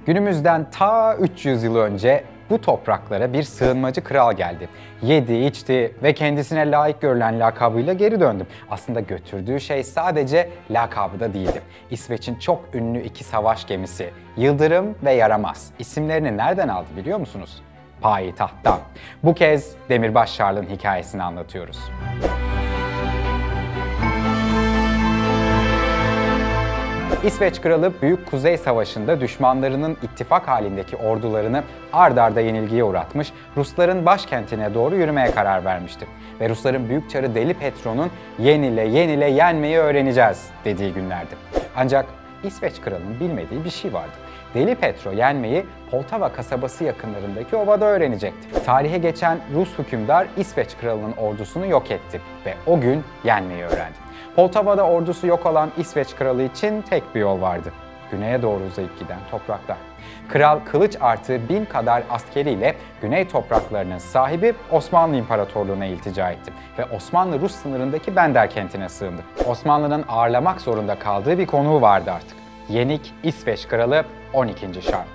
Günümüzden ta 300 yıl önce bu topraklara bir sığınmacı kral geldi. Yedi, içti ve kendisine layık görülen lakabıyla geri döndü. Aslında götürdüğü şey sadece lakabı da değildi. İsveç'in çok ünlü iki savaş gemisi Yıldırım ve Yaramaz isimlerini nereden aldı biliyor musunuz? Payitahttan. Bu kez Demirbaş Şarl'ın hikayesini anlatıyoruz. İsveç Kralı Büyük Kuzey Savaşı'nda düşmanlarının ittifak halindeki ordularını ard arda yenilgiye uğratmış, Rusların başkentine doğru yürümeye karar vermişti. Ve Rusların büyük çarı Deli Petro'nun yenile yenmeyi öğreneceğiz dediği günlerdi. Ancak İsveç Kralı'nın bilmediği bir şey vardı. Deli Petro yenmeyi Poltava kasabası yakınlarındaki ovada öğrenecekti. Tarihe geçen Rus hükümdar İsveç Kralı'nın ordusunu yok etti ve o gün yenmeyi öğrendi. Poltava'da ordusu yok olan İsveç Kralı için tek bir yol vardı. Güneye doğru uzayıp giden topraklar. Kral kılıç artı 1000 kadar askeriyle güney topraklarının sahibi Osmanlı İmparatorluğu'na iltica etti ve Osmanlı-Rus sınırındaki Bender kentine sığındı. Osmanlı'nın ağırlamak zorunda kaldığı bir konuğu vardı artık. Yenik İsveç Kralı 12. Şarl.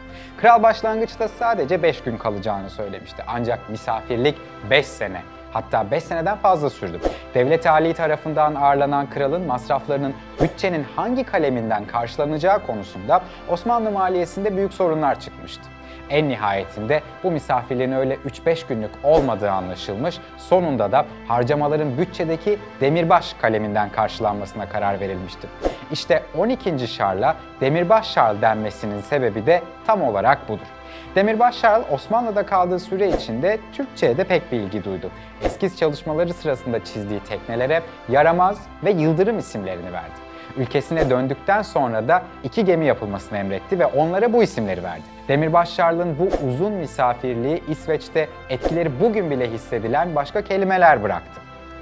Kral başlangıçta sadece 5 gün kalacağını söylemişti. Ancak misafirlik 5 sene, hatta 5 seneden fazla sürdü. Devlet Ali tarafından ağırlanan kralın masraflarının bütçenin hangi kaleminden karşılanacağı konusunda Osmanlı maliyesinde büyük sorunlar çıkmıştı. En nihayetinde bu misafirliğin öyle 3-5 günlük olmadığı anlaşılmış, sonunda da harcamaların bütçedeki Demirbaş kaleminden karşılanmasına karar verilmişti. İşte 12. Şarl'a Demirbaş Şarl denmesinin sebebi de tam olarak budur. Demirbaş Şarl Osmanlı'da kaldığı süre içinde Türkçe'ye de pek bir ilgi duydu. Eskiz çalışmaları sırasında çizdiği teknelere Yaramaz ve Yıldırım isimlerini verdi. Ülkesine döndükten sonra da 2 gemi yapılmasını emretti ve onlara bu isimleri verdi. Demirbaş Şarl'ın bu uzun misafirliği İsveç'te etkileri bugün bile hissedilen başka kelimeler bıraktı.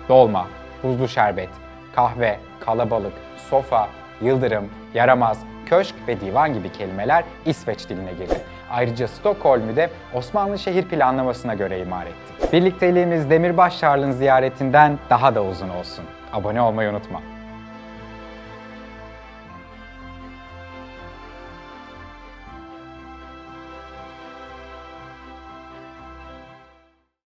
Dolma, buzlu şerbet, kahve, kalabalık, sofa, yıldırım, yaramaz, köşk ve divan gibi kelimeler İsveç diline girdi. Ayrıca Stockholm'u de Osmanlı şehir planlamasına göre imar etti. Birlikteliğimiz Demirbaş Şarl'ın ziyaretinden daha da uzun olsun. Abone olmayı unutma.